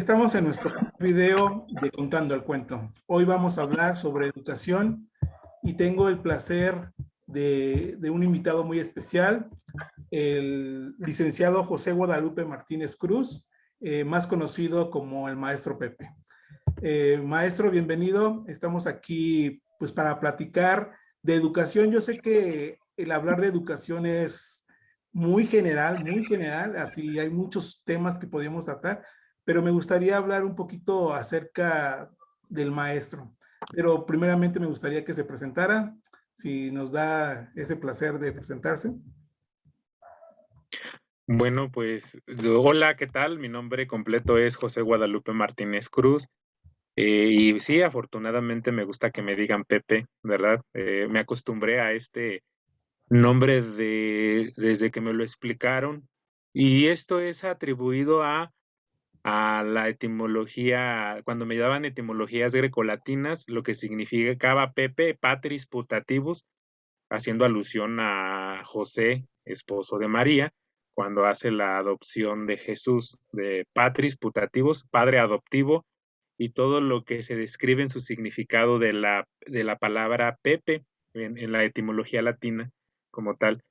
Estamos en nuestro video de Contando el Cuento. Hoy vamos a hablar sobre educación y tengo el placer de un invitado muy especial, el licenciado José Guadalupe Martínez Cruz, más conocido como el Maestro Pepe. Maestro, bienvenido. Estamos aquí pues para platicar de educación. Yo sé que el hablar de educación es muy general, así hay muchos temas que podríamos tratar, pero me gustaría hablar un poquito acerca del maestro. Pero primeramente me gustaría que se presentara, si nos da ese placer de presentarse. Bueno, pues hola, ¿qué tal? Mi nombre completo es José Guadalupe Martínez Cruz. Y sí, afortunadamente me gusta que me digan Pepe, ¿verdad? Me acostumbré a este nombre desde que me lo explicaron. Y esto es atribuido a la etimología, cuando me daban etimologías grecolatinas, lo que significaba Pepe, Patris Putativus, haciendo alusión a José, esposo de María, cuando hace la adopción de Jesús, de Patris Putativus, padre adoptivo, y todo lo que se describe en su significado de la palabra Pepe en la etimología latina como tal.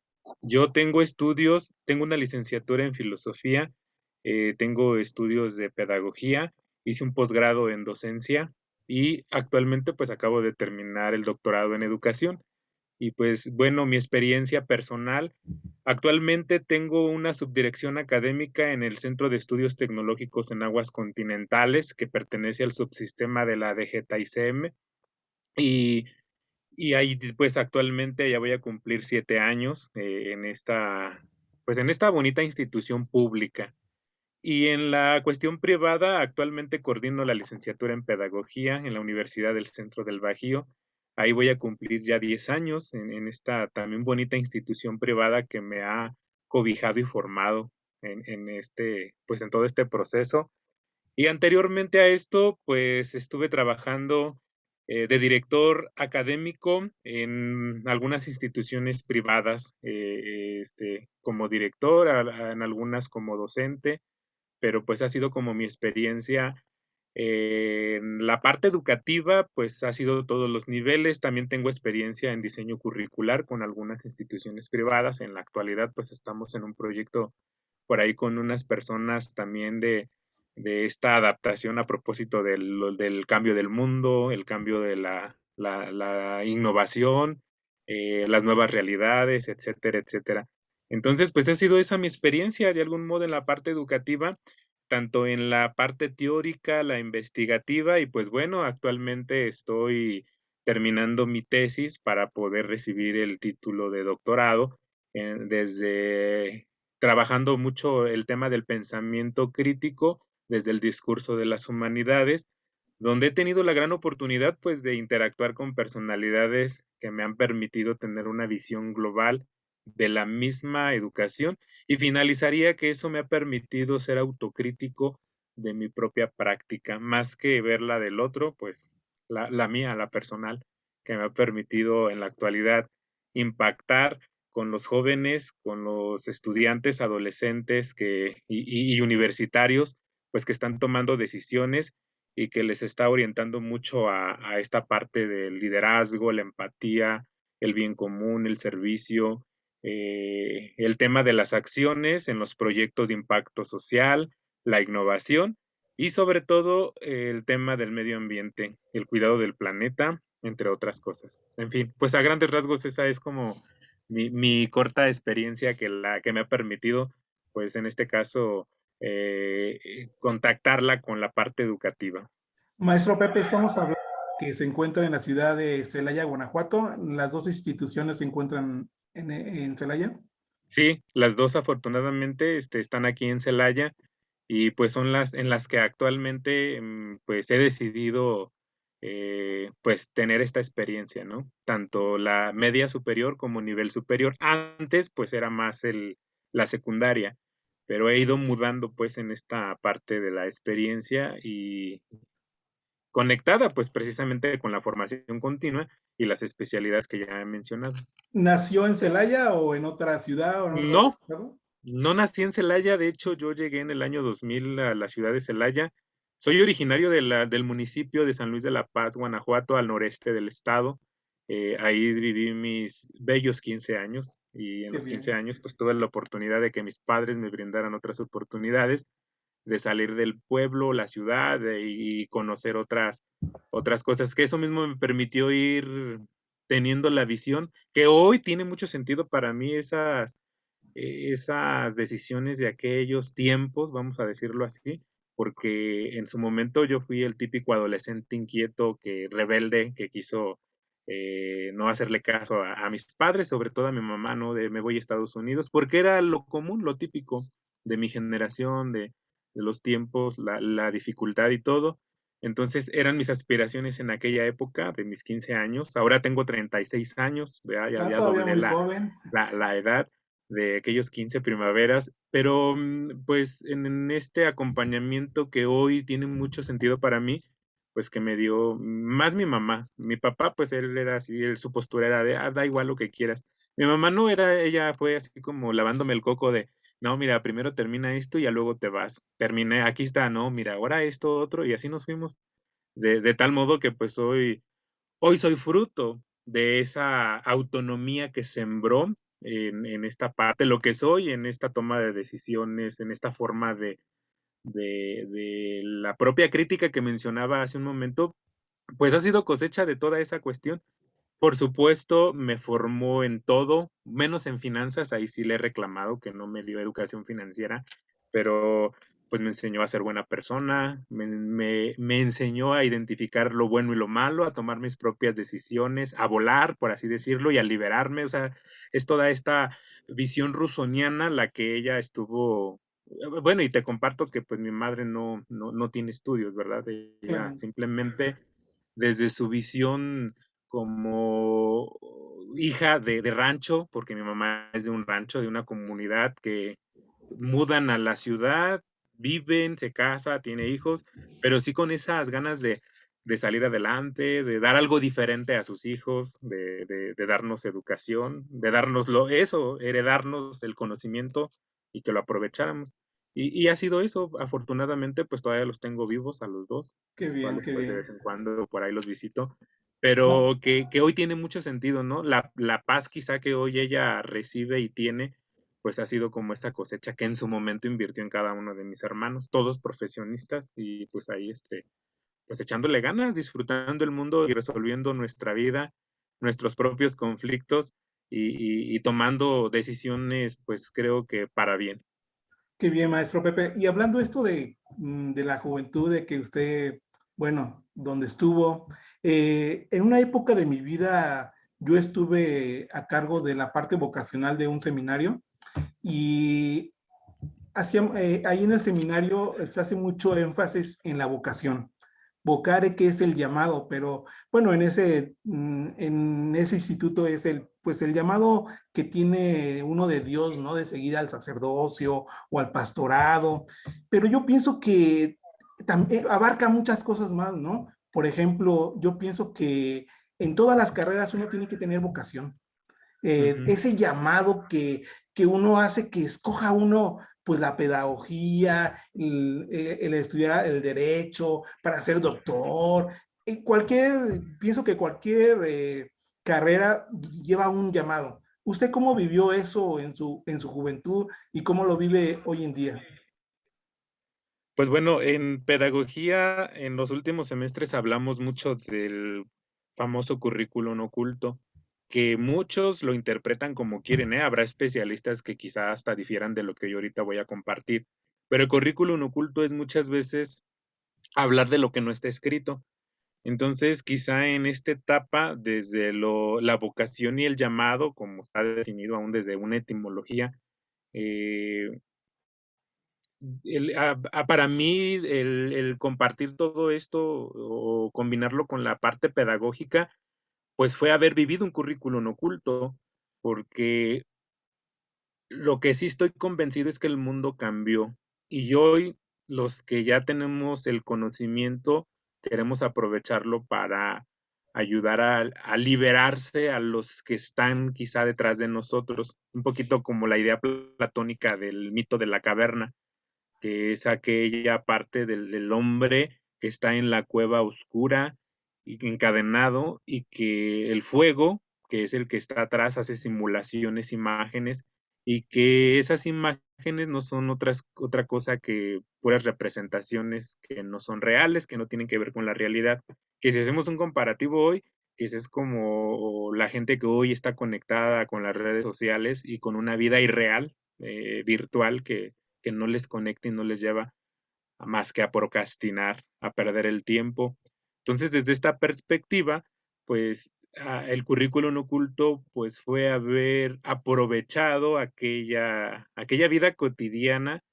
Yo tengo estudios, tengo una licenciatura en filosofía, tengo estudios de pedagogía, hice un posgrado en docencia y actualmente pues acabo de terminar el doctorado en educación. Y pues bueno, mi experiencia personal, actualmente tengo una subdirección académica en el Centro de Estudios Tecnológicos en Aguas Continentales, que pertenece al subsistema de la DGTICM, y, y ahí pues actualmente ya voy a cumplir 7 años pues en esta bonita institución pública. Y en la cuestión privada, actualmente coordino la licenciatura en Pedagogía en la Universidad del Centro del Bajío. Ahí voy a cumplir ya 10 años en esta también bonita institución privada que me ha cobijado y formado pues en todo este proceso. Y anteriormente a esto, pues estuve trabajando de director académico en algunas instituciones privadas, como director, en algunas como docente, pero pues ha sido como mi experiencia. En la parte educativa, pues ha sido todos los niveles. También tengo experiencia en diseño curricular con algunas instituciones privadas. En la actualidad, pues estamos en un proyecto por ahí con unas personas también de esta adaptación a propósito del cambio del mundo, el cambio de la innovación, las nuevas realidades, etcétera, etcétera. Entonces, pues ha sido esa mi experiencia de algún modo en la parte educativa, tanto en la parte teórica, la investigativa, y pues bueno, actualmente estoy terminando mi tesis para poder recibir el título de doctorado desde trabajando mucho el tema del pensamiento crítico desde el discurso de las humanidades, donde he tenido la gran oportunidad pues de interactuar con personalidades que me han permitido tener una visión global de la misma educación, y finalizaría que eso me ha permitido ser autocrítico de mi propia práctica, más que ver la del otro, pues la mía, la personal, que me ha permitido en la actualidad impactar con los jóvenes, con los estudiantes, adolescentes y universitarios, pues que están tomando decisiones y que les está orientando mucho a esta parte del liderazgo, la empatía, el bien común, el servicio, el tema de las acciones en los proyectos de impacto social, la innovación y sobre todo el tema del medio ambiente, el cuidado del planeta, entre otras cosas. En fin, pues a grandes rasgos esa es como mi corta experiencia que me ha permitido, pues en este caso, contactarla con la parte educativa. Maestro Pepe, estamos hablando que se encuentra en la ciudad de Celaya, Guanajuato. Las dos instituciones se encuentran en Celaya. Sí, las dos afortunadamente están aquí en Celaya y pues son las en las que actualmente pues he decidido pues tener esta experiencia, ¿no? Tanto la media superior como nivel superior. Antes pues era más la secundaria, pero he ido mudando pues en esta parte de la experiencia y conectada pues precisamente con la formación continua y las especialidades que ya he mencionado. ¿Nació en Celaya o en otra ciudad o en otro No, estado? no nací en Celaya, de hecho yo llegué en el año 2000 a la ciudad de Celaya, Soy originario del municipio de San Luis de la Paz, Guanajuato, al noreste del estado. Ahí viví mis bellos 15 años y en Qué los 15 bien. años pues tuve la oportunidad de que mis padres me brindaran otras oportunidades de salir del pueblo, la ciudad y conocer otras cosas, que eso mismo me permitió ir teniendo la visión, que hoy tiene mucho sentido para mí esas decisiones de aquellos tiempos, vamos a decirlo así, porque en su momento yo fui el típico adolescente inquieto, que rebelde, que quiso no hacerle caso a mis padres, sobre todo a mi mamá, ¿no? De me voy a Estados Unidos, porque era lo común, lo típico de mi generación, de los tiempos, la dificultad y todo. Entonces eran mis aspiraciones en aquella época de mis 15 años. Ahora tengo 36 años, Ah, ya todavía doblé muy joven. la edad de aquellos 15 primaveras, pero pues en este acompañamiento que hoy tiene mucho sentido para mí, pues que me dio más mi mamá. Mi papá, pues él era así, su postura era de, da igual lo que quieras. Mi mamá no era, ella fue así como lavándome el coco de, no, mira, primero termina esto y ya luego te vas. Terminé, aquí está, no, mira, ahora esto, otro, y así nos fuimos. De tal modo que pues hoy soy fruto de esa autonomía que sembró en esta parte, lo que soy, en esta toma de decisiones, en esta forma de la propia crítica que mencionaba hace un momento, pues ha sido cosecha de toda esa cuestión. Por supuesto, me formó en todo, menos en finanzas, ahí sí le he reclamado que no me dio educación financiera, pero pues me enseñó a ser buena persona, me enseñó a identificar lo bueno y lo malo, a tomar mis propias decisiones, a volar, por así decirlo, y a liberarme, o sea, es toda esta visión rusoniana la que ella estuvo, bueno, y te comparto que pues mi madre no tiene estudios, ¿verdad? Ella Claro. simplemente desde su visión como hija de rancho, porque mi mamá es de un rancho, de una comunidad que mudan a la ciudad, viven, se casa, tiene hijos, pero sí con esas ganas de salir adelante, de dar algo diferente a sus hijos, de darnos educación, de darnos eso, heredarnos el conocimiento y que lo aprovecháramos. Y ha sido eso, afortunadamente, pues todavía los tengo vivos a los dos, Qué los bien, cuales qué pues de bien. vez en cuando por ahí los visito, No, pero que hoy tiene mucho sentido, ¿no? La paz quizá que hoy ella recibe y tiene, pues ha sido como esta cosecha que en su momento invirtió en cada uno de mis hermanos, todos profesionistas y pues ahí pues echándole ganas, disfrutando el mundo y resolviendo nuestra vida, nuestros propios conflictos y tomando decisiones, pues creo que para bien. qué bien, maestro Pepe. Y hablando esto de la juventud, de que usted, bueno, donde estuvo, en una época de mi vida yo estuve a cargo de la parte vocacional de un seminario y ahí en el seminario se hace mucho énfasis en la vocación. Vocare, que es el llamado, pero bueno, en ese instituto es pues el llamado que tiene uno de Dios, ¿no? De seguir al sacerdocio o al pastorado, pero yo pienso que también abarca muchas cosas más, ¿no? Por ejemplo, yo pienso que en todas las carreras uno tiene que tener vocación, Ujú. ese llamado que uno hace que escoja uno pues la pedagogía, el estudiar el derecho para ser doctor, pienso que cualquier carrera lleva un llamado. ¿Usted cómo vivió eso en su juventud y cómo lo vive hoy en día? Pues bueno, en pedagogía, en los últimos semestres hablamos mucho del famoso currículum oculto, que muchos lo interpretan como quieren, ¿eh? Habrá especialistas que quizás hasta difieran de lo que yo ahorita voy a compartir, pero el currículum oculto es muchas veces hablar de lo que no está escrito. Entonces, quizá en esta etapa, desde la vocación y el llamado, como está definido aún desde una etimología, eh, para mí el compartir todo esto o combinarlo con la parte pedagógica, pues fue haber vivido un currículum oculto, porque lo que sí estoy convencido es que el mundo cambió y hoy los que ya tenemos el conocimiento queremos aprovecharlo para ayudar a liberarse a los que están quizá detrás de nosotros, un poquito como la idea platónica del mito de la caverna, que es aquella parte del hombre que está en la cueva oscura y encadenado, y que el fuego, que es el que está atrás, hace simulaciones, imágenes, y que esas imágenes no son otra cosa que puras representaciones que no son reales, que no tienen que ver con la realidad. Que si hacemos un comparativo hoy, que es como la gente que hoy está conectada con las redes sociales y con una vida irreal, virtual, que no les conecta y no les lleva a más que a procrastinar, a perder el tiempo. Entonces, desde esta perspectiva, pues el currículum oculto pues fue haber aprovechado aquella vida cotidiana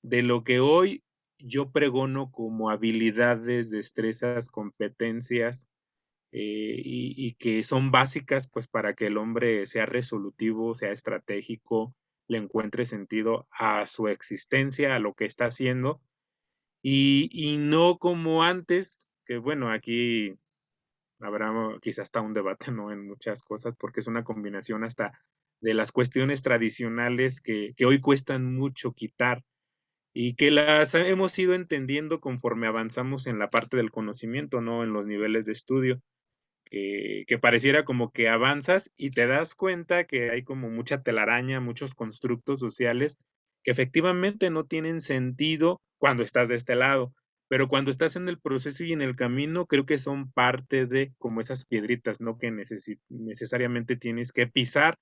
de lo que hoy yo pregono como habilidades, destrezas, competencias, y que son básicas pues para que el hombre sea resolutivo, sea estratégico, le encuentre sentido a su existencia, a lo que está haciendo, y no como antes, que bueno, aquí habrá quizás hasta un debate, ¿no? En muchas cosas, porque es una combinación hasta de las cuestiones tradicionales que hoy cuestan mucho quitar y que las hemos ido entendiendo conforme avanzamos en la parte del conocimiento, ¿no? En los niveles de estudio, que pareciera como que avanzas y te das cuenta que hay como mucha telaraña, muchos constructos sociales que efectivamente no tienen sentido cuando estás de este lado, pero cuando estás en el proceso y en el camino, creo que son parte de como esas piedritas, ¿no? Que necesariamente tienes que pisar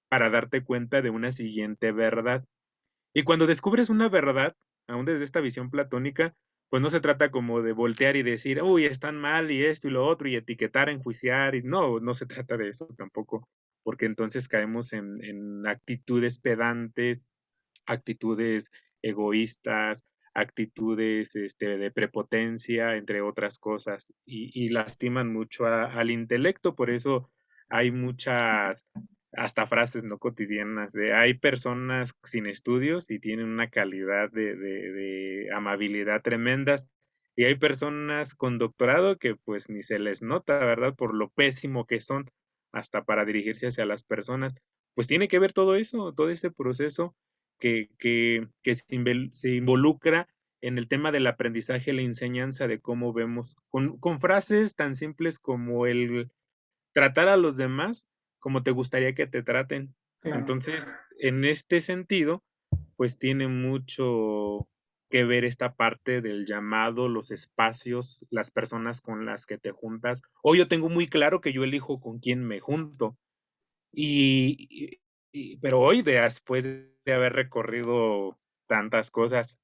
para darte cuenta de una siguiente verdad. Y cuando descubres una verdad, aún desde esta visión platónica, pues no se trata como de voltear y decir, uy, están mal y esto y lo otro, y etiquetar, enjuiciar, y no se trata de eso tampoco, porque entonces caemos en actitudes pedantes, actitudes egoístas, actitudes de prepotencia, entre otras cosas, y lastiman mucho al intelecto. Por eso hay muchas, hasta frases no cotidianas, de hay personas sin estudios y tienen una calidad de amabilidad tremendas, y hay personas con doctorado que pues ni se les nota, ¿verdad? Por lo pésimo que son hasta para dirigirse hacia las personas. Pues tiene que ver todo eso, todo este proceso que se involucra en el tema del aprendizaje, la enseñanza de cómo vemos, con frases tan simples como el tratar a los demás como te gustaría que te traten. Claro. Entonces, en este sentido, pues tiene mucho que ver esta parte del llamado, los espacios, las personas con las que te juntas. Hoy yo tengo muy claro que yo elijo con quién me junto. Y, pero hoy, después de haber recorrido tantas cosas,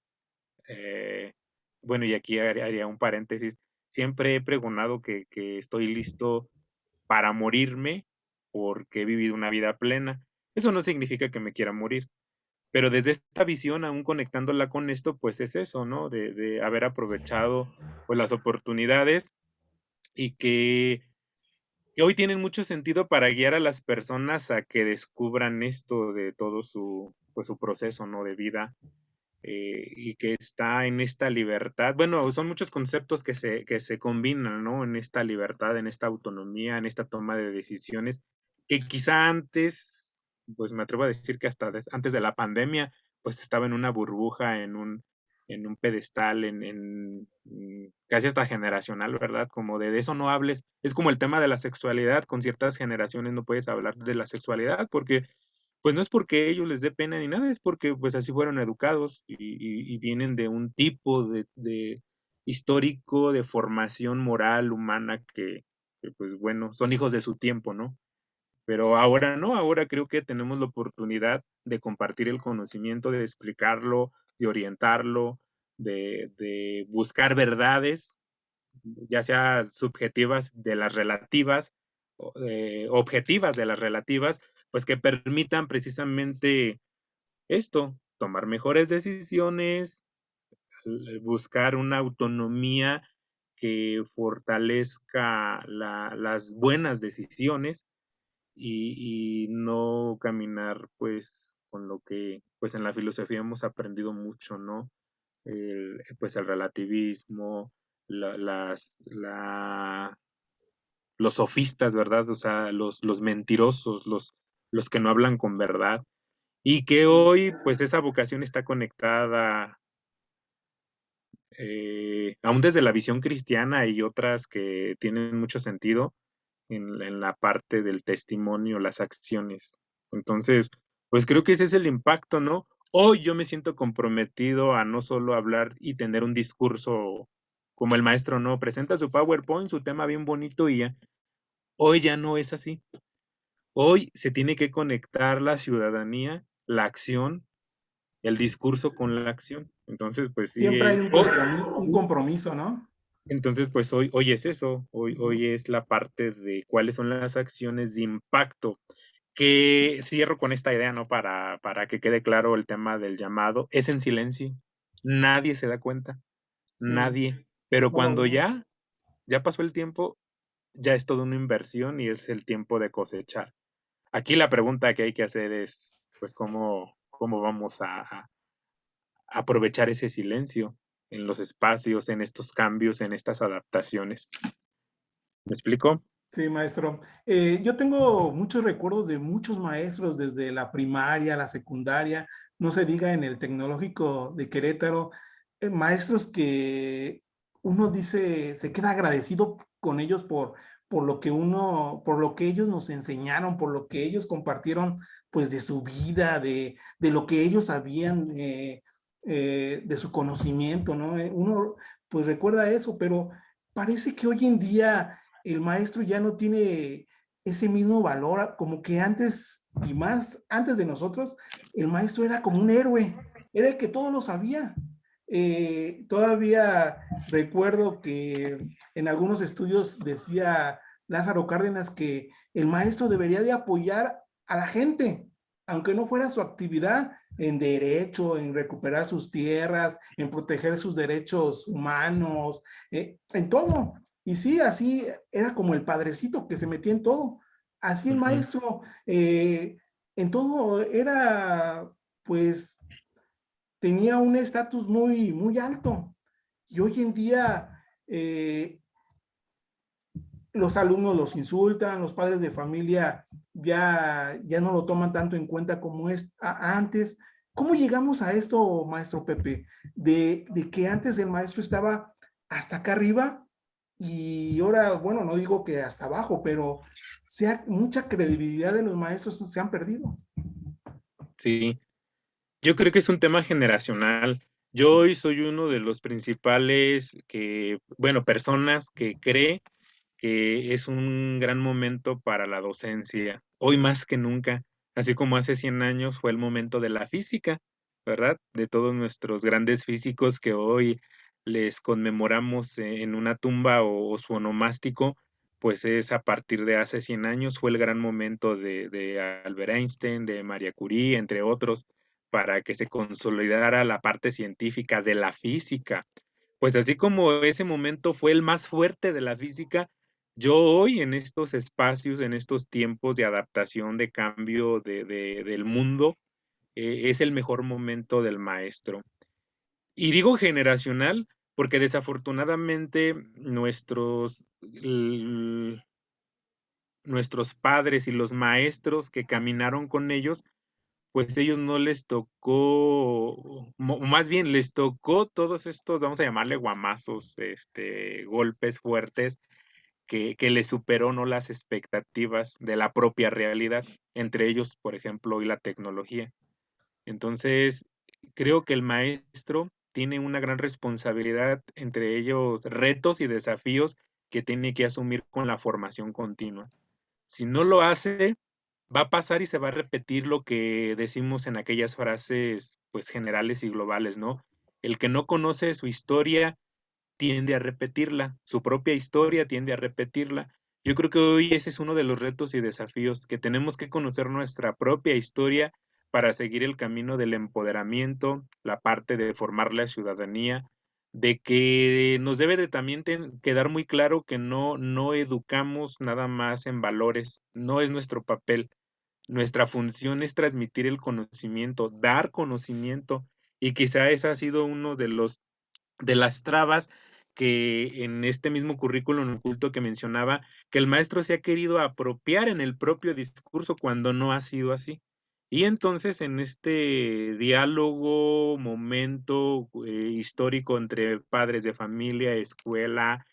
eh, bueno, y aquí haría un paréntesis, siempre he pregonado que estoy listo para morirme porque he vivido una vida plena. Eso no significa que me quiera morir, pero desde esta visión, aún conectándola con esto, pues es eso, ¿no? De haber aprovechado pues las oportunidades, y que hoy tienen mucho sentido para guiar a las personas a que descubran esto de todo pues, su proceso, ¿no? De vida, y que está en esta libertad. Bueno, son muchos conceptos que se combinan, ¿no? En esta libertad, en esta autonomía, en esta toma de decisiones, que quizá antes, pues me atrevo a decir que hasta antes de la pandemia, pues estaba en una burbuja, en un pedestal, casi hasta generacional, ¿verdad? Como de eso no hables. Es como el tema de la sexualidad, con ciertas generaciones no puedes hablar de la sexualidad porque pues no es porque ellos les dé pena ni nada, es porque pues así fueron educados, y vienen de un tipo de histórico, de formación moral, humana, que, pues bueno, son hijos de su tiempo, ¿no? Pero ahora no, ahora creo que tenemos la oportunidad de compartir el conocimiento, de explicarlo, de orientarlo, de buscar verdades, ya sea subjetivas de las relativas, objetivas de las relativas, pues que permitan precisamente esto, tomar mejores decisiones, buscar una autonomía que fortalezca las buenas decisiones, y no caminar pues con lo que pues en la filosofía hemos aprendido mucho, ¿no? Pues el relativismo, la- las, la, los sofistas, ¿verdad? O sea, los mentirosos, los que no hablan con verdad. Y que hoy, pues esa vocación está conectada aún desde la visión cristiana y otras que tienen mucho sentido en la parte del testimonio, las acciones. Entonces, pues creo que ese es el impacto, ¿no? Hoy yo me siento comprometido a no solo hablar y tener un discurso como el maestro, no, presenta su PowerPoint, su tema bien bonito y ya. Hoy ya no es así. Hoy se tiene que conectar la ciudadanía, la acción, el discurso con la acción. Entonces, pues sí, Siempre hay un compromiso, ¿no? entonces, pues hoy es eso, hoy es la parte de cuáles son las acciones de impacto, que cierro con esta idea, ¿no? Para que quede claro el tema del llamado, es en silencio, nadie se da cuenta, Sí, nadie, pero cuando solo, ya pasó el tiempo, ya es toda una inversión y es el tiempo de cosechar. Aquí la pregunta que hay que hacer es, pues, ¿cómo vamos a aprovechar ese silencio en los espacios, en estos cambios, en estas adaptaciones? ¿Me explico? sí, maestro. Yo tengo muchos recuerdos de muchos maestros desde la primaria, la secundaria, no se diga en el tecnológico de Querétaro, maestros que uno dice, se queda agradecido con ellos por lo que por lo que ellos nos enseñaron, por lo que ellos compartieron, pues de su vida, de lo que ellos sabían, de su conocimiento, ¿no? Uno, pues recuerda eso, pero parece que hoy en día el maestro ya no tiene ese mismo valor, como que antes y más antes de nosotros, el maestro era como un héroe, era el que todo lo sabía. Todavía recuerdo que en algunos estudios decía Lázaro Cárdenas que el maestro debería de apoyar a la gente, aunque no fuera su actividad en derecho, en recuperar sus tierras, en proteger sus derechos humanos, en todo. Y sí, así era como el padrecito que se metía en todo. Así el Ujú. maestro, en todo era, pues, tenía un estatus muy, muy alto. Y hoy en día, los alumnos los insultan, los padres de familia ya no lo toman tanto en cuenta como es antes. ¿Cómo llegamos a esto, maestro Pepe? De que antes el maestro estaba hasta acá arriba y ahora, bueno, no digo que hasta abajo, pero mucha credibilidad de los maestros se han perdido. Sí, yo creo que es un tema generacional. Yo hoy soy uno de los principales bueno, personas que cree que es un gran momento para la docencia, hoy más que nunca, así como hace 100 años fue el momento de la física, ¿verdad? De todos nuestros grandes físicos que hoy les conmemoramos en una tumba o su onomástico, pues es a partir de hace 100 años, fue el gran momento de Albert Einstein, de María Curie, entre otros, para que se consolidara la parte científica de la física. Pues así como ese momento fue el más fuerte de la física, yo hoy en estos espacios, en estos tiempos de adaptación, de cambio del mundo, es el mejor momento del maestro. Y digo generacional porque desafortunadamente nuestros padres y los maestros que caminaron con ellos, pues ellos no les tocó, más bien les tocó todos estos, vamos a llamarle guamazos, golpes fuertes que le superó no las expectativas de la propia realidad, entre ellos, por ejemplo, hoy la tecnología. Entonces, creo que el maestro tiene una gran responsabilidad, entre ellos retos y desafíos que tiene que asumir con la formación continua. Si no lo hace, va a pasar y se va a repetir lo que decimos en aquellas frases, pues generales y globales, ¿no? El que no conoce su historia tiende a repetirla, su propia historia tiende a repetirla. Yo creo que hoy ese es uno de los retos y desafíos, que tenemos que conocer nuestra propia historia para seguir el camino del empoderamiento, la parte de formar la ciudadanía, de que nos debe de también quedar muy claro que no educamos nada más en valores, no es nuestro papel. Nuestra función es transmitir el conocimiento, dar conocimiento, y quizá ese ha sido uno de las trabas que en este mismo currículum oculto que mencionaba, que el maestro se ha querido apropiar en el propio discurso cuando no ha sido así. Y entonces en este diálogo, momento histórico entre padres de familia, escuela,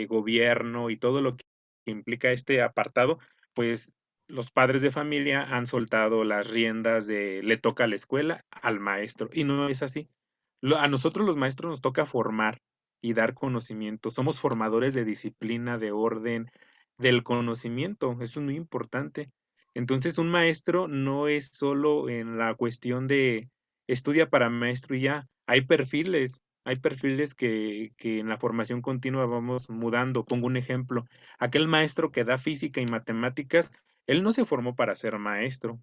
gobierno y todo lo que implica este apartado, pues los padres de familia han soltado las riendas de le toca a la escuela al maestro y no es así. A nosotros los maestros nos toca formar y dar conocimiento. Somos formadores de disciplina, de orden, del conocimiento. Eso es muy importante. Entonces, un maestro no es solo en la cuestión de estudia para maestro y ya. Hay perfiles que en la formación continua vamos mudando. Pongo un ejemplo. Aquel maestro que da física y matemáticas, él no se formó para ser maestro.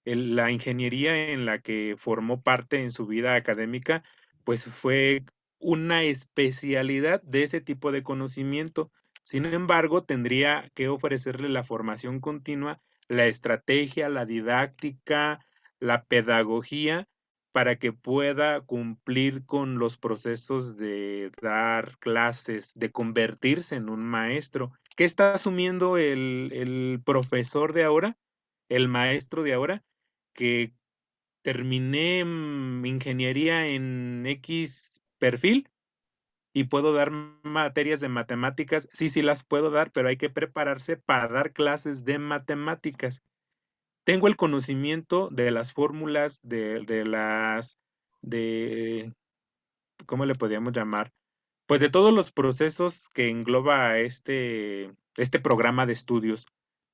La ingeniería en la que formó parte en su vida académica, pues fue una especialidad de ese tipo de conocimiento. Sin embargo, tendría que ofrecerle la formación continua, la estrategia, la didáctica, la pedagogía, para que pueda cumplir con los procesos de dar clases, de convertirse en un maestro. ¿Qué está asumiendo el profesor de ahora, el maestro de ahora? Que terminé ingeniería en X perfil y puedo dar materias de matemáticas. Sí, sí las puedo dar, pero hay que prepararse para dar clases de matemáticas. Tengo el conocimiento de las fórmulas, de, ¿cómo le podríamos llamar? Pues de todos los procesos que engloba este programa de estudios.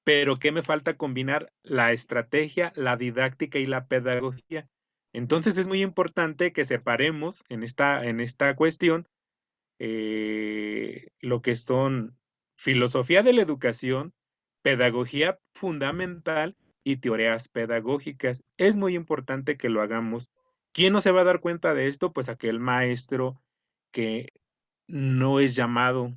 Pero ¿qué me falta combinar? La estrategia, la didáctica y la pedagogía. Entonces es muy importante que separemos en esta cuestión lo que son filosofía de la educación, pedagogía fundamental y teorías pedagógicas. Es muy importante que lo hagamos. ¿Quién no se va a dar cuenta de esto? Pues aquel maestro que no es llamado,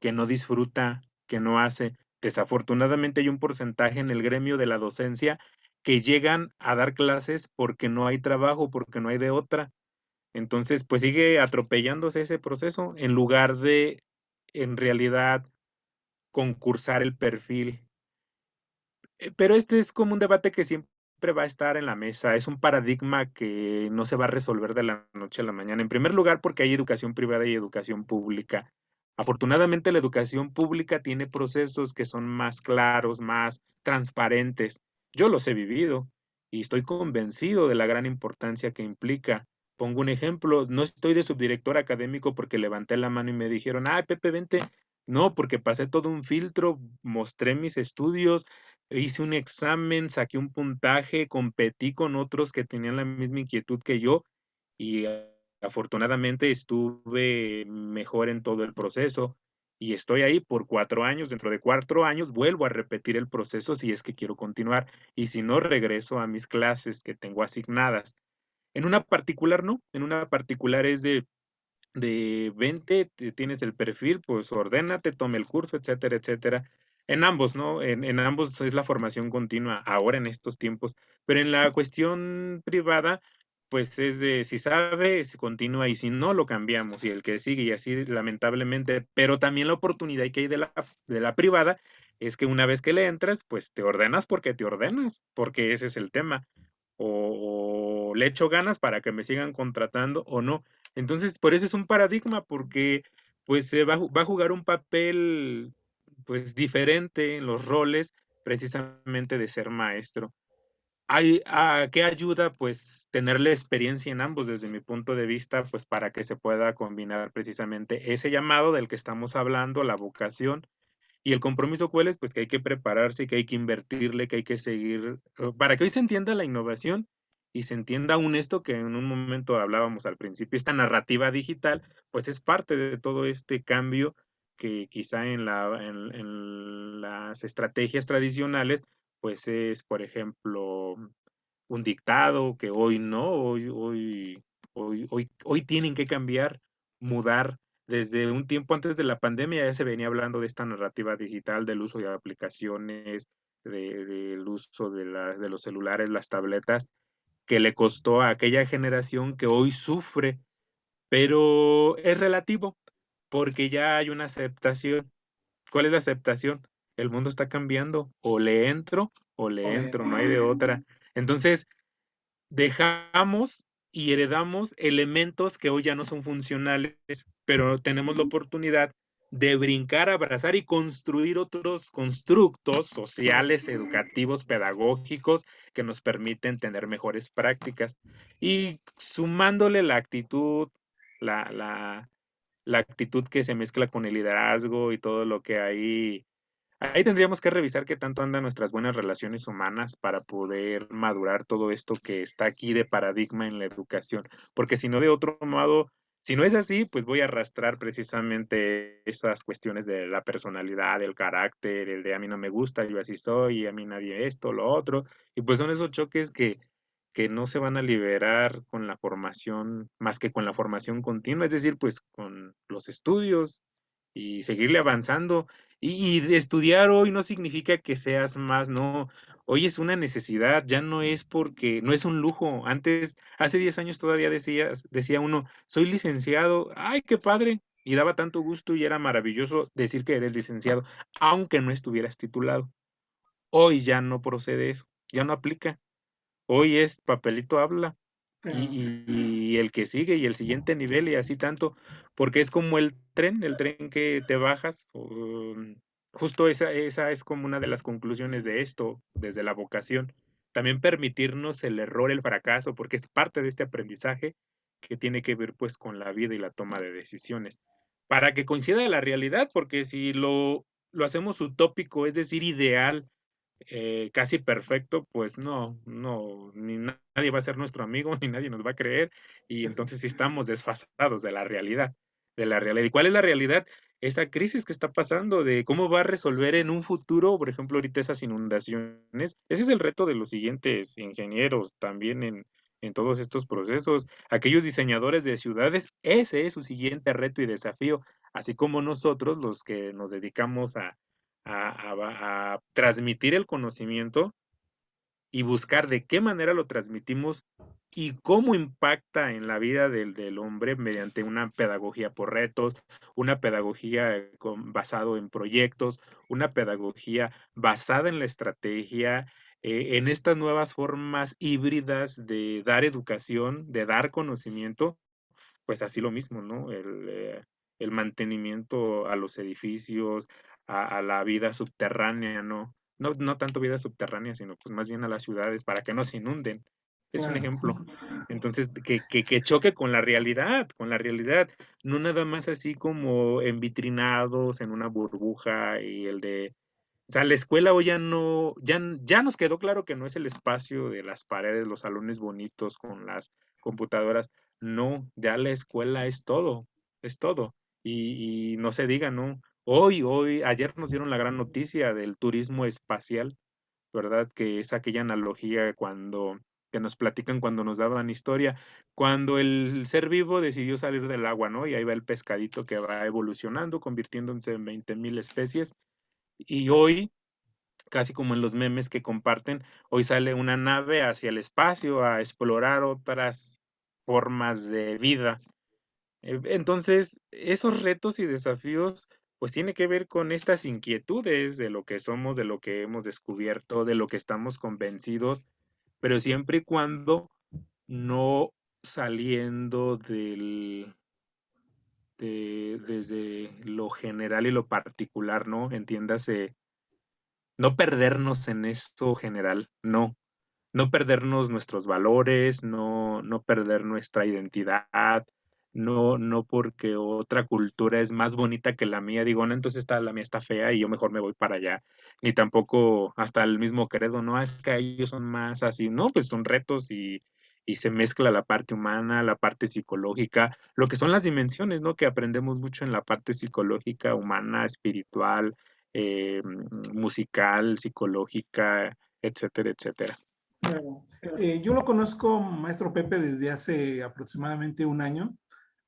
que no disfruta, que no hace. Desafortunadamente hay un porcentaje en el gremio de la docencia que llegan a dar clases porque no hay trabajo, porque no hay de otra. Entonces, pues sigue atropellándose ese proceso en lugar de, en realidad, concursar el perfil. Pero este es como un debate que siempre va a estar en la mesa. Es un paradigma que no se va a resolver de la noche a la mañana. En primer lugar, porque hay educación privada y educación pública. Afortunadamente, la educación pública tiene procesos que son más claros, más transparentes. Yo los he vivido y estoy convencido de la gran importancia que implica. Pongo un ejemplo, no estoy de subdirector académico porque levanté la mano y me dijeron, ah, Pepe, vente. No, porque pasé todo un filtro, mostré mis estudios, hice un examen, saqué un puntaje, competí con otros que tenían la misma inquietud que yo y afortunadamente estuve mejor en todo el proceso y estoy ahí por 4 años. Dentro de 4 años vuelvo a repetir el proceso si es que quiero continuar y si no, regreso a mis clases que tengo asignadas. En una particular no, en una particular es de 20, tienes el perfil, pues ordénate, tome el curso, etcétera, etcétera. En ambos, ¿no? En ambos es la formación continua, ahora en estos tiempos, pero en la cuestión privada, pues es de si sabe, se continúa y si no, lo cambiamos y el que sigue y así lamentablemente, pero también la oportunidad que hay de la privada es que una vez que le entras, pues te ordenas porque te ordenas, porque ese es el tema. O le echo ganas para que me sigan contratando o no. Entonces, por eso es un paradigma, porque pues se va a jugar un papel pues diferente en los roles precisamente de ser maestro. ¿Qué ayuda? Pues tener la experiencia en ambos desde mi punto de vista, pues para que se pueda combinar precisamente ese llamado del que estamos hablando, la vocación y el compromiso. ¿Cuál es? Pues que hay que prepararse, que hay que invertirle, que hay que seguir, para que hoy se entienda la innovación y se entienda aún esto que en un momento hablábamos al principio, esta narrativa digital, pues es parte de todo este cambio que quizá en las estrategias tradicionales, pues es, por ejemplo, un dictado que hoy no, hoy tienen que cambiar, mudar. Desde un tiempo antes de la pandemia ya se venía hablando de esta narrativa digital, del uso de aplicaciones, del uso de los celulares, las tabletas, que le costó a aquella generación que hoy sufre, pero es relativo porque ya hay una aceptación. ¿Cuál es la aceptación? El mundo está cambiando, o le entro, no hay de otra. Entonces, dejamos y heredamos elementos que hoy ya no son funcionales, pero tenemos la oportunidad de brincar, abrazar y construir otros constructos sociales, educativos, pedagógicos que nos permiten tener mejores prácticas. Y sumándole la actitud, la, la, la actitud que se mezcla con el liderazgo y todo lo que hay. Ahí tendríamos que revisar qué tanto andan nuestras buenas relaciones humanas para poder madurar todo esto que está aquí de paradigma en la educación, porque si no, de otro modo, si no es así, pues voy a arrastrar precisamente esas cuestiones de la personalidad, del carácter, el de a mí no me gusta, yo así soy, y a mí nadie esto, lo otro, y pues son esos choques que no se van a liberar con la formación, más que con la formación continua, es decir, pues con los estudios y seguirle avanzando. Y estudiar hoy no significa que seas más, no. Hoy es una necesidad, ya no es porque, no es un lujo. Antes, hace 10 años todavía decía uno, soy licenciado, ay, qué padre. Y daba tanto gusto y era maravilloso decir que eres licenciado, aunque no estuvieras titulado. Hoy ya no procede eso, ya no aplica. Hoy es papelito habla Claro, y el que sigue y el siguiente nivel y así tanto, porque es como el tren que te bajas. Justo esa es como una de las conclusiones de esto, desde la vocación. También permitirnos el error, el fracaso, porque es parte de este aprendizaje que tiene que ver pues con la vida y la toma de decisiones, para que coincida la realidad, porque si lo hacemos utópico, es decir, ideal, casi perfecto, pues no, ni nadie va a ser nuestro amigo, ni nadie nos va a creer, y entonces sí estamos desfasados de la realidad, de la realidad. ¿Y cuál es la realidad? Esta crisis que está pasando, de cómo va a resolver en un futuro, por ejemplo, ahorita esas inundaciones. Ese es el reto de los siguientes ingenieros también en todos estos procesos. Aquellos diseñadores de ciudades, ese es su siguiente reto y desafío, así como nosotros, los que nos dedicamos a transmitir el conocimiento y buscar de qué manera lo transmitimos y cómo impacta en la vida del hombre mediante una pedagogía por retos, una pedagogía basado en proyectos, una pedagogía basada en la estrategia, en estas nuevas formas híbridas de dar educación, de dar conocimiento, pues así lo mismo, ¿no? El mantenimiento a los edificios, a la vida subterránea, ¿no? No tanto vida subterránea, sino pues más bien a las ciudades para que no se inunden. Es un claro. ejemplo. Entonces, que choque con la realidad, no nada más así como envitrinados en una burbuja y el de, o sea, la escuela hoy ya no, ya nos quedó claro que no es el espacio de las paredes, los salones bonitos con las computadoras. No, ya la escuela es todo, es todo. Y no se diga, ¿no? Ayer nos dieron la gran noticia del turismo espacial, ¿verdad? Que es aquella analogía que nos platican cuando nos daban historia, cuando el ser vivo decidió salir del agua, ¿no? Y ahí va el pescadito que va evolucionando, convirtiéndose en 20,000 especies. Y hoy, casi como en los memes que comparten, hoy sale una nave hacia el espacio a explorar otras formas de vida. Entonces, esos retos y desafíos, pues tiene que ver con estas inquietudes de lo que somos, de lo que hemos descubierto, de lo que estamos convencidos, pero siempre y cuando no saliendo desde lo general y lo particular, ¿no? Entiéndase, no perdernos en esto general, no perdernos nuestros valores, no perder nuestra identidad, no porque otra cultura es más bonita que la mía, digo, no, entonces la mía está fea y yo mejor me voy para allá, ni tampoco hasta el mismo credo, no, es que ellos son más así, no, pues son retos y se mezcla la parte humana, la parte psicológica, lo que son las dimensiones, ¿no? Que aprendemos mucho en la parte psicológica, humana, espiritual, musical, psicológica, etcétera, etcétera. Claro. Yo lo conozco, maestro Pepe, desde hace aproximadamente un año,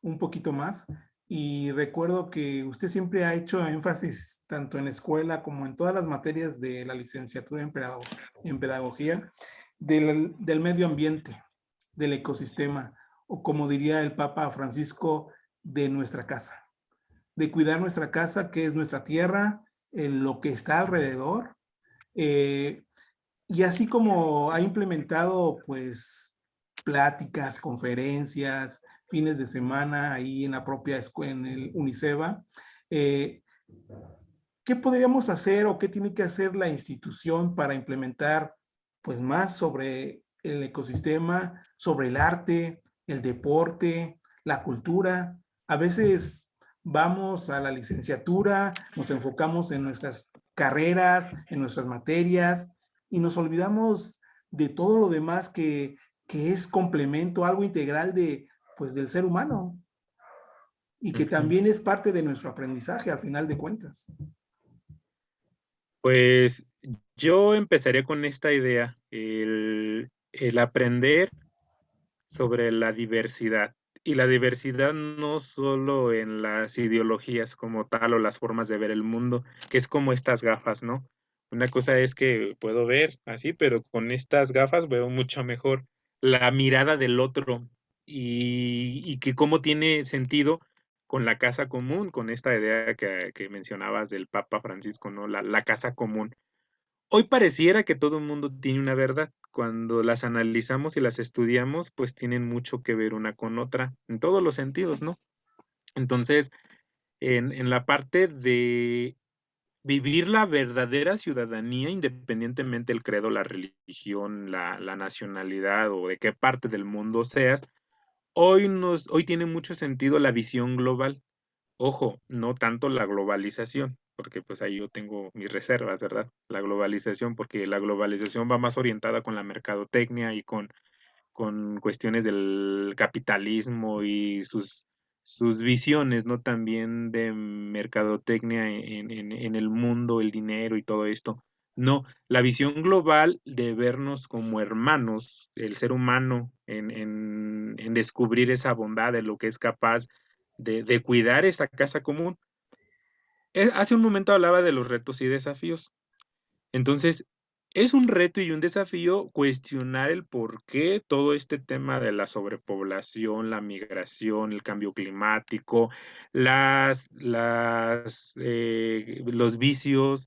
un poquito más, y recuerdo que usted siempre ha hecho énfasis tanto en la escuela como en todas las materias de la licenciatura en pedagogía del medio ambiente, del ecosistema, o como diría el Papa Francisco, de nuestra casa, de cuidar nuestra casa, que es nuestra tierra, lo que está alrededor. Eh, Y así como ha implementado, pues, pláticas, conferencias, fines de semana ahí en la propia escuela, en el Uniceba, eh, ¿qué podríamos hacer o qué tiene que hacer la institución para implementar, pues, más sobre el ecosistema, sobre el arte, el deporte, la cultura? A veces vamos a la licenciatura, nos enfocamos en nuestras carreras, en nuestras materias y nos olvidamos de todo lo demás que es complemento, algo integral de, pues, del ser humano y que Ujú. también es parte de nuestro aprendizaje al final de cuentas. Pues yo empezaría con esta idea, el aprender sobre la diversidad. Y la diversidad no solo en las ideologías como tal o las formas de ver el mundo, que es como estas gafas, ¿no? Una cosa es que puedo ver así, pero con estas gafas veo mucho mejor la mirada del otro y que cómo tiene sentido con la casa común, con esta idea que mencionabas del Papa Francisco, ¿no? La casa común. Hoy pareciera que todo el mundo tiene una verdad. Cuando las analizamos y las estudiamos, pues tienen mucho que ver una con otra, en todos los sentidos, ¿no? Entonces, en la parte de vivir la verdadera ciudadanía, independientemente del credo, la religión, la nacionalidad o de qué parte del mundo seas, hoy tiene mucho sentido la visión global. Ojo, no tanto la globalización, porque pues ahí yo tengo mis reservas, ¿verdad? La globalización, porque la globalización va más orientada con la mercadotecnia y con cuestiones del capitalismo y sus visiones, ¿no? También de mercadotecnia en el mundo, el dinero y todo esto. No, la visión global de vernos como hermanos, el ser humano, en descubrir esa bondad de lo que es capaz de cuidar esta casa común. Hace un momento hablaba de los retos y desafíos. Entonces, es un reto y un desafío cuestionar el por qué todo este tema de la sobrepoblación, la migración, el cambio climático, los vicios,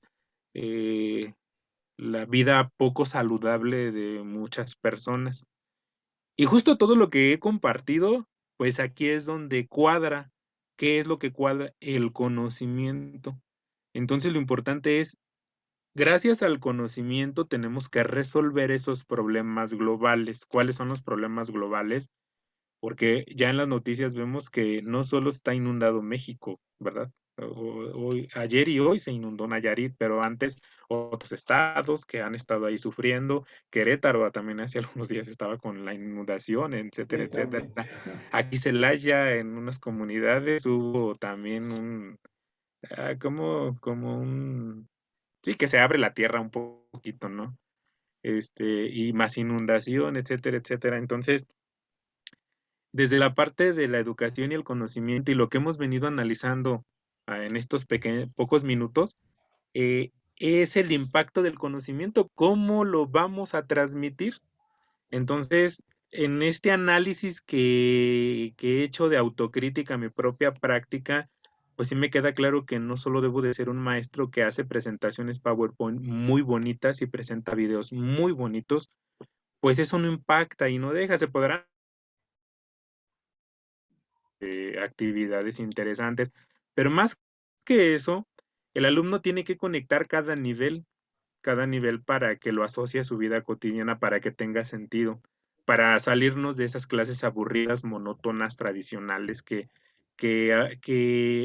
eh, la vida poco saludable de muchas personas. Y justo todo lo que he compartido, pues aquí es donde cuadra. ¿Qué es lo que cuadra? El conocimiento. Entonces, lo importante es, gracias al conocimiento tenemos que resolver esos problemas globales. ¿Cuáles son los problemas globales? Porque ya en las noticias vemos que no solo está inundado México, ¿verdad? Ayer y hoy se inundó Nayarit, pero antes otros estados que han estado ahí sufriendo, Querétaro también hace algunos días estaba con la inundación, etcétera, etcétera. Exactamente. Aquí Celaya, en unas comunidades, hubo también sí, que se abre la tierra un poquito, ¿no? Y más inundación, etcétera, etcétera. Entonces, desde la parte de la educación y el conocimiento y lo que hemos venido analizando en estos pocos minutos, es el impacto del conocimiento, cómo lo vamos a transmitir. Entonces, en este análisis que he hecho de autocrítica a mi propia práctica, pues sí me queda claro que no solo debo de ser un maestro que hace presentaciones PowerPoint muy bonitas y presenta videos muy bonitos, pues eso no impacta y no deja, se podrán actividades interesantes, pero más que eso, el alumno tiene que conectar cada nivel para que lo asocie a su vida cotidiana, para que tenga sentido, para salirnos de esas clases aburridas, monótonas, tradicionales, que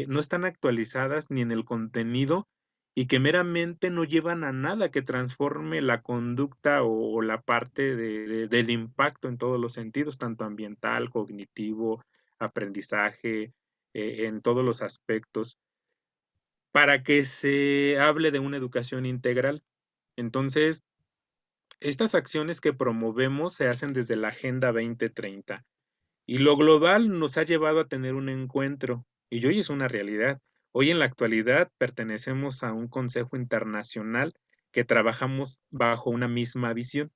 no están actualizadas ni en el contenido y que meramente no llevan a nada que transforme la conducta o la parte del impacto en todos los sentidos, tanto ambiental, cognitivo, aprendizaje, en todos los aspectos, para que se hable de una educación integral. Entonces, estas acciones que promovemos se hacen desde la Agenda 2030 y lo global nos ha llevado a tener un encuentro y hoy es una realidad. Hoy en la actualidad pertenecemos a un consejo internacional que trabajamos bajo una misma visión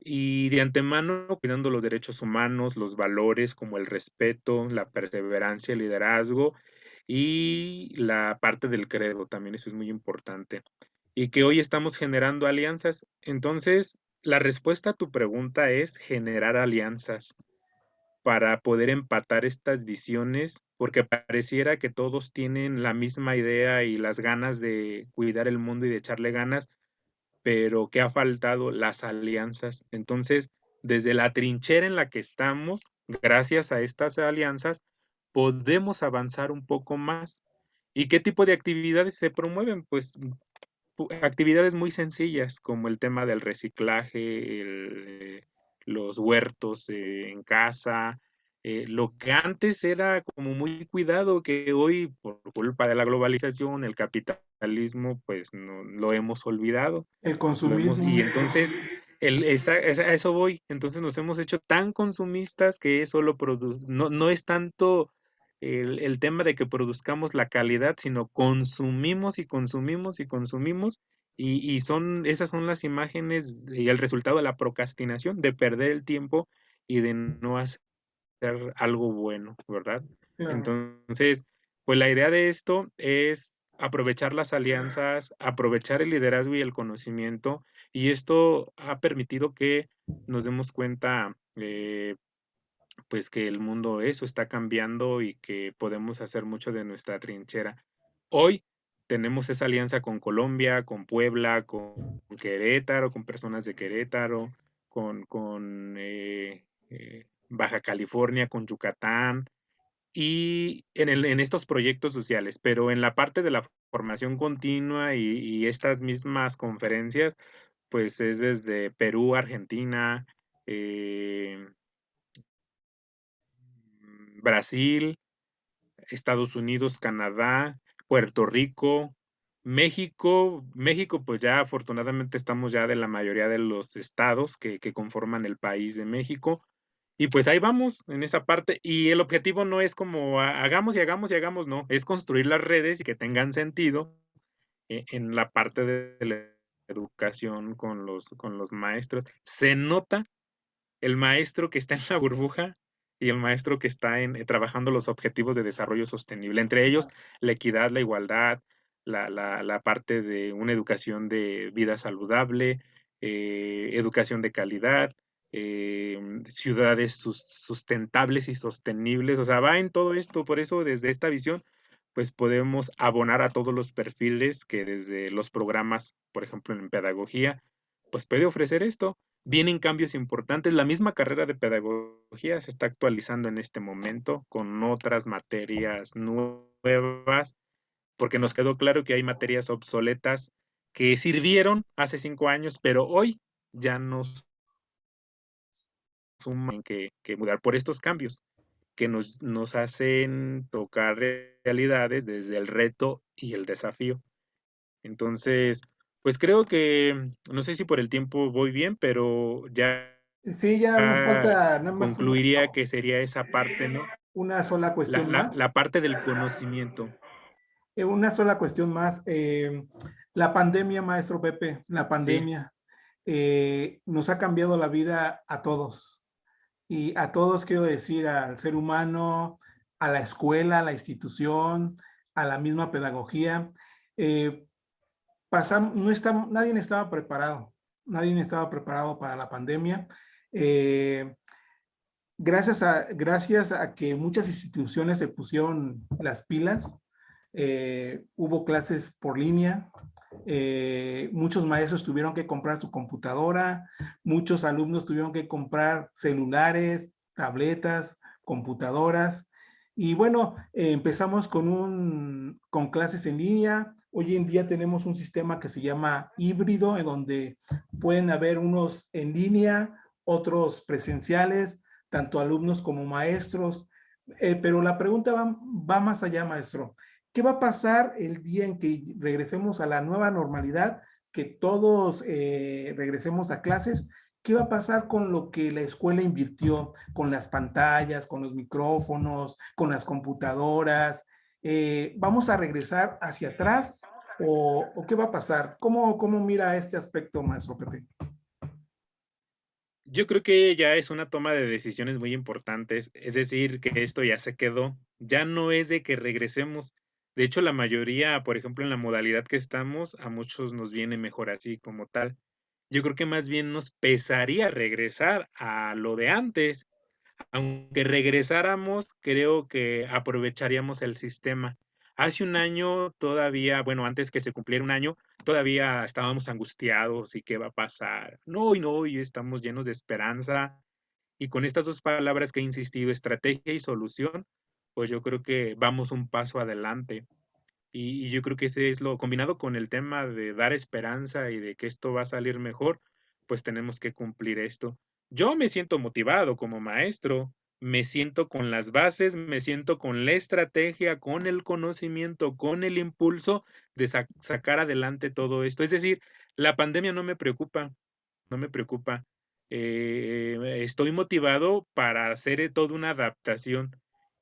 y de antemano cuidando los derechos humanos, los valores como el respeto, la perseverancia, el liderazgo y la parte del credo, también eso es muy importante. y que hoy estamos generando alianzas. Entonces, la respuesta a tu pregunta es generar alianzas para poder empatar estas visiones, porque pareciera que todos tienen la misma idea y las ganas de cuidar el mundo y de echarle ganas, pero que ha faltado las alianzas. Entonces, desde la trinchera en la que estamos, gracias a estas alianzas, podemos avanzar un poco más. ¿Y qué tipo de actividades se promueven? Pues actividades muy sencillas, como el tema del reciclaje, los huertos en casa, lo que antes era como muy cuidado, que hoy por culpa de la globalización, el capitalismo, pues no, lo hemos olvidado. El Y consumismo. entonces, a eso voy. Entonces nos hemos hecho tan consumistas que solo no, no es tanto el tema de que produzcamos la calidad, sino consumimos y consumimos y consumimos. Esas son las imágenes y el resultado de la procrastinación, de perder el tiempo y de no hacer algo bueno, ¿verdad? Claro. Entonces, pues la idea de esto es aprovechar las alianzas, aprovechar el liderazgo y el conocimiento, y esto ha permitido que nos demos cuenta, pues que el mundo eso está cambiando y que podemos hacer mucho de nuestra trinchera. Hoy tenemos esa alianza con Colombia, con Puebla, con Querétaro, con personas de Querétaro, con Baja California, con Yucatán, y en estos proyectos sociales, pero en la parte de la formación continua y estas mismas conferencias, pues es desde Perú, Argentina, eh, Brasil, Estados Unidos, Canadá, Puerto Rico, México, pues ya afortunadamente estamos ya de la mayoría de los estados que conforman el país de México. Y pues ahí vamos en esa parte. Y el objetivo no es como hagamos y hagamos y hagamos, no, es construir las redes y que tengan sentido en la parte de la educación con los maestros. Se nota el maestro que está en la burbuja y el maestro que está trabajando los objetivos de desarrollo sostenible, entre ellos la equidad, la igualdad, la parte de una educación de vida saludable, educación de calidad, ciudades sustentables y sostenibles, o sea, va en todo esto, por eso desde esta visión, pues podemos abonar a todos los perfiles que desde los programas, por ejemplo, en pedagogía, pues puede ofrecer esto. Vienen cambios importantes. La misma carrera de pedagogía se está actualizando en este momento con otras materias nuevas, porque nos quedó claro que hay materias obsoletas que sirvieron hace 5 años, pero hoy ya nos suman que mudar por estos cambios que nos hacen tocar realidades desde el reto y el desafío. Entonces, pues creo que, no sé si por el tiempo voy bien, pero ya Sí, ya nos falta nada más concluiría que sería esa parte, ¿no? una sola cuestión más. La parte del conocimiento. Una sola cuestión más. La pandemia, maestro Pepe, la Sí, pandemia nos ha cambiado la vida a todos. Y a todos quiero decir, al ser humano, a la escuela, a la institución, a la misma pedagogía. Eh, no está, nadie estaba preparado. Nadie estaba preparado para la pandemia. Eh, gracias a que muchas instituciones se pusieron las pilas, hubo clases por línea, muchos maestros tuvieron que comprar su computadora, muchos alumnos tuvieron que comprar celulares, tabletas, computadoras. Y bueno, empezamos con clases en línea. Hoy en día tenemos un sistema que se llama híbrido, en donde pueden haber unos en línea, otros presenciales, tanto alumnos como maestros. Pero la pregunta va más allá, maestro. ¿Qué va a pasar el día en que regresemos a la nueva normalidad, que todos regresemos a clases? ¿Qué va a pasar con lo que la escuela invirtió, con las pantallas, con los micrófonos, con las computadoras? ¿Vamos a regresar hacia atrás o qué va a pasar? ¿Cómo mira este aspecto, maestro Pepe? yo creo que ya es una toma de decisiones muy importantes, es decir, que esto ya se quedó, ya no es de que regresemos, De hecho, la mayoría, por ejemplo, en la modalidad que estamos, a muchos nos viene mejor así como tal. Yo creo que más bien nos pesaría regresar a lo de antes. Aunque regresáramos, creo que aprovecharíamos el sistema. Hace un año todavía, bueno, antes que se cumpliera un año, todavía estábamos angustiados y qué va a pasar. No, y no, y estamos llenos de esperanza. Y con estas dos palabras que he insistido, estrategia y solución, pues yo creo que vamos un paso adelante. Y yo creo que ese es lo combinado con el tema de dar esperanza y de que esto va a salir mejor, pues tenemos que cumplir esto. Yo me siento motivado como maestro, me siento con las bases, me siento con la estrategia, con el conocimiento, con el impulso de sacar adelante todo esto. Es decir, la pandemia no me preocupa, no me preocupa. Estoy motivado para hacer toda una adaptación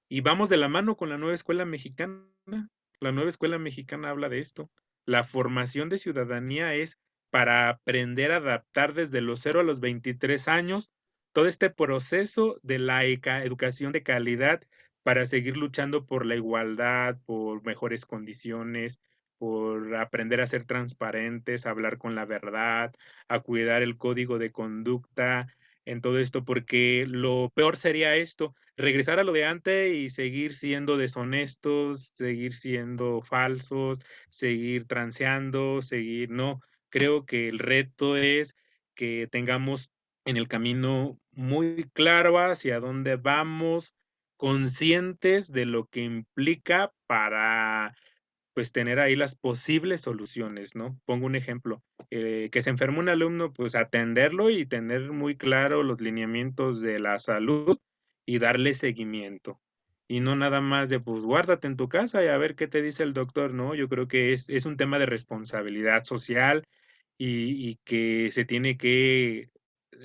y vamos de la mano con la nueva escuela mexicana. La nueva escuela mexicana habla de esto. La formación de ciudadanía es para aprender a adaptar desde los 0 a los 23 años todo este proceso de la educación de calidad para seguir luchando por la igualdad, por mejores condiciones, por aprender a ser transparentes, a hablar con la verdad, a cuidar el código de conducta en todo esto, porque lo peor sería esto, regresar a lo de antes y seguir siendo deshonestos, seguir siendo falsos, seguir transeando, seguir, no, creo que el reto es que tengamos en el camino muy claro hacia dónde vamos, conscientes de lo que implica para pues tener ahí las posibles soluciones, ¿no? Pongo un ejemplo, que se enferma un alumno, pues atenderlo y tener muy claro los lineamientos de la salud y darle seguimiento. Y no nada más de, pues guárdate en tu casa y a ver qué te dice el doctor, ¿no? Yo creo que es un tema de responsabilidad social y que se tiene que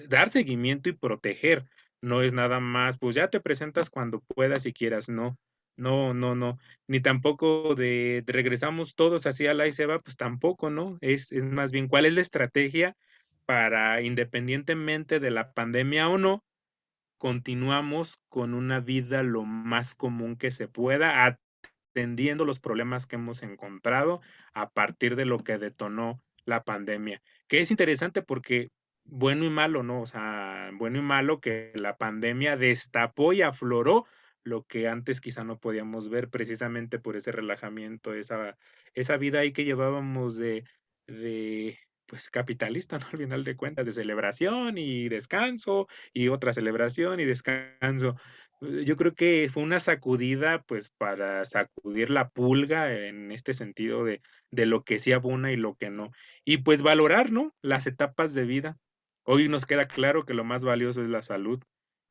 dar seguimiento y proteger. No es nada más, pues ya te presentas cuando puedas y quieras, no. No, no, no, ni tampoco de regresamos todos hacia la y se va, pues tampoco, ¿no? Es más bien cuál es la estrategia para, independientemente de la pandemia o no, continuamos con una vida lo más común que se pueda, atendiendo los problemas que hemos encontrado a partir de lo que detonó la pandemia. Que es interesante porque bueno y malo, ¿no? O sea, bueno y malo que la pandemia destapó y afloró lo que antes quizá no podíamos ver precisamente por ese relajamiento, esa vida ahí que llevábamos de pues capitalista, ¿no? Al final de cuentas, de celebración y descanso, y otra celebración y descanso. Yo creo que fue una sacudida, pues, para sacudir la pulga en este sentido de lo que sí abona y lo que no. Y pues valorar, ¿no? Las etapas de vida. Hoy nos queda claro que lo más valioso es la salud.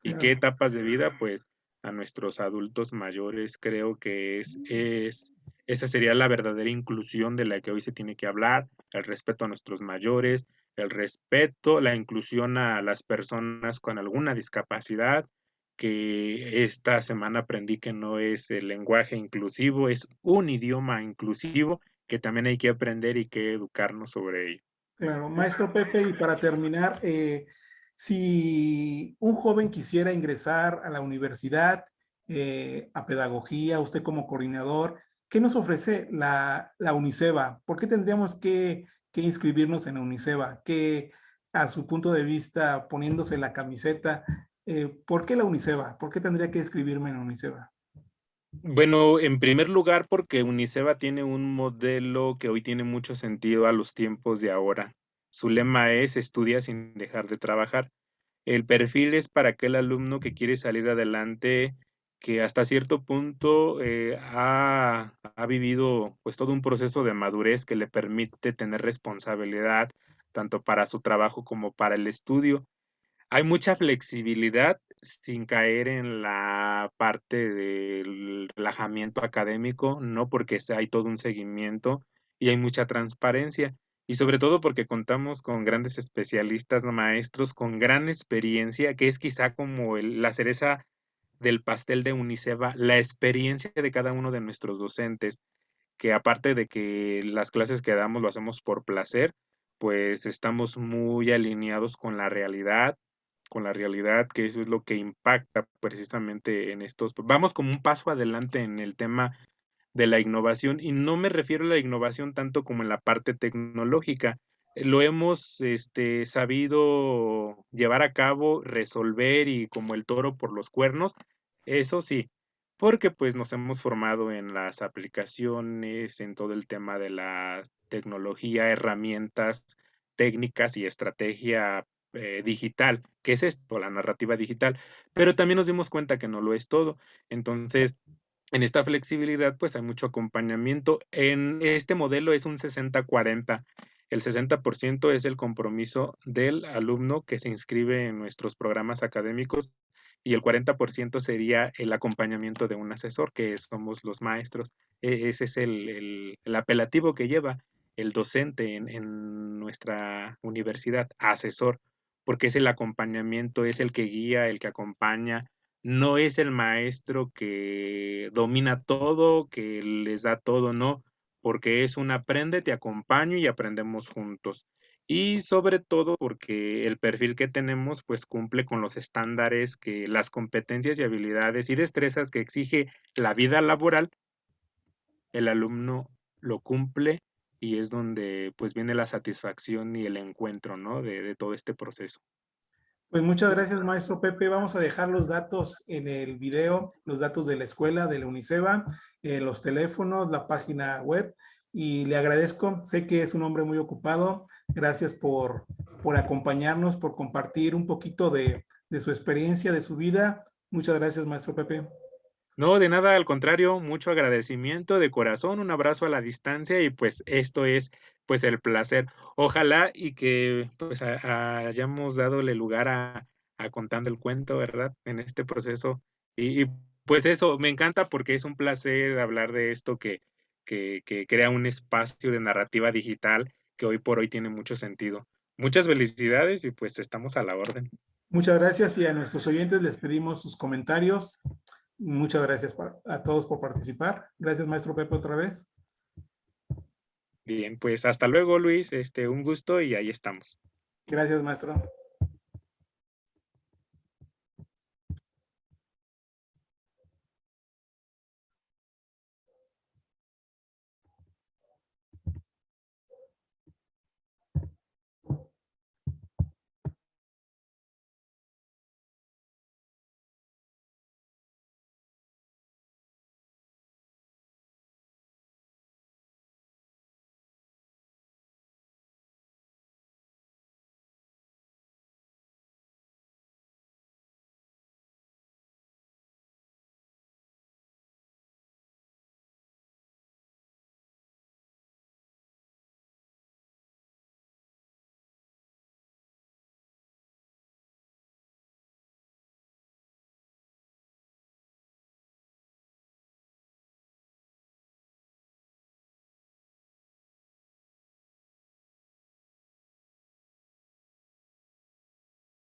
¿Y qué Claro. etapas de vida? Pues a nuestros adultos mayores. Creo que esa sería la verdadera inclusión de la que hoy se tiene que hablar, el respeto a nuestros mayores, el respeto, la inclusión a las personas con alguna discapacidad, que esta semana aprendí que no es el lenguaje inclusivo, es un idioma inclusivo que también hay que aprender y que educarnos sobre ello. Claro, maestro Pepe, y para terminar, si un joven quisiera ingresar a la universidad, a pedagogía, usted como coordinador, ¿qué nos ofrece la UNICEBA? ¿Por qué tendríamos que inscribirnos en la UNICEBA? ¿Qué, a su punto de vista, poniéndose la camiseta, por qué la UNICEBA? ¿Por qué tendría que inscribirme en la UNICEBA? Bueno, en primer lugar, porque UNICEBA tiene un modelo que hoy tiene mucho sentido a los tiempos de ahora. Su lema es estudia sin dejar de trabajar. El perfil es para aquel alumno que quiere salir adelante, que hasta cierto punto ha vivido pues todo un proceso de madurez que le permite tener responsabilidad tanto para su trabajo como para el estudio. Hay mucha flexibilidad sin caer en la parte del relajamiento académico, no porque hay todo un seguimiento y hay mucha transparencia. Y sobre todo porque contamos con grandes especialistas, maestros con gran experiencia, que es quizá como la cereza del pastel de UNICEBA, la experiencia de cada uno de nuestros docentes, que aparte de que las clases que damos lo hacemos por placer, pues estamos muy alineados con la realidad, que eso es lo que impacta precisamente en estos. Vamos como un paso adelante en el tema de la innovación, y no me refiero a la innovación tanto como en la parte tecnológica. Lo hemos sabido llevar a cabo, resolver y como el toro por los cuernos, eso sí, porque pues nos hemos formado en las aplicaciones, en todo el tema de la tecnología, herramientas técnicas y estrategia digital, que es esto, la narrativa digital, pero también nos dimos cuenta que no lo es todo. Entonces, en esta flexibilidad, pues hay mucho acompañamiento. En este modelo es un 60-40. El 60% es el compromiso del alumno que se inscribe en nuestros programas académicos y el 40% sería el acompañamiento de un asesor, que somos los maestros. Ese es el apelativo que lleva el docente en nuestra universidad, asesor, porque es el acompañamiento, es el que guía, el que acompaña, no es el maestro que domina todo, que les da todo, no, porque es un aprende, te acompaño y aprendemos juntos. Y sobre todo porque el perfil que tenemos pues cumple con los estándares que las competencias y habilidades y destrezas que exige la vida laboral, el alumno lo cumple y es donde pues viene la satisfacción y el encuentro, ¿no? De todo este proceso. Pues muchas gracias, maestro Pepe. Vamos a dejar los datos en el video, los datos de la escuela, de la UNICEBA, los teléfonos, la página web. Y le agradezco, sé que es un hombre muy ocupado. Gracias por acompañarnos, por compartir un poquito de su experiencia, de su vida. Muchas gracias, maestro Pepe. No, de nada, al contrario, mucho agradecimiento de corazón, un abrazo a la distancia y pues esto es pues el placer. Ojalá y que pues hayamos dadole lugar a contando el cuento, ¿verdad? En este proceso. Y pues eso, me encanta porque es un placer hablar de esto que crea un espacio de narrativa digital que hoy por hoy tiene mucho sentido. Muchas felicidades y pues estamos a la orden. Muchas gracias y a nuestros oyentes les pedimos sus comentarios. Muchas gracias a todos por participar. Gracias, maestro Pepe, otra vez. Bien, pues hasta luego, Luis, un gusto y ahí estamos. Gracias, maestro.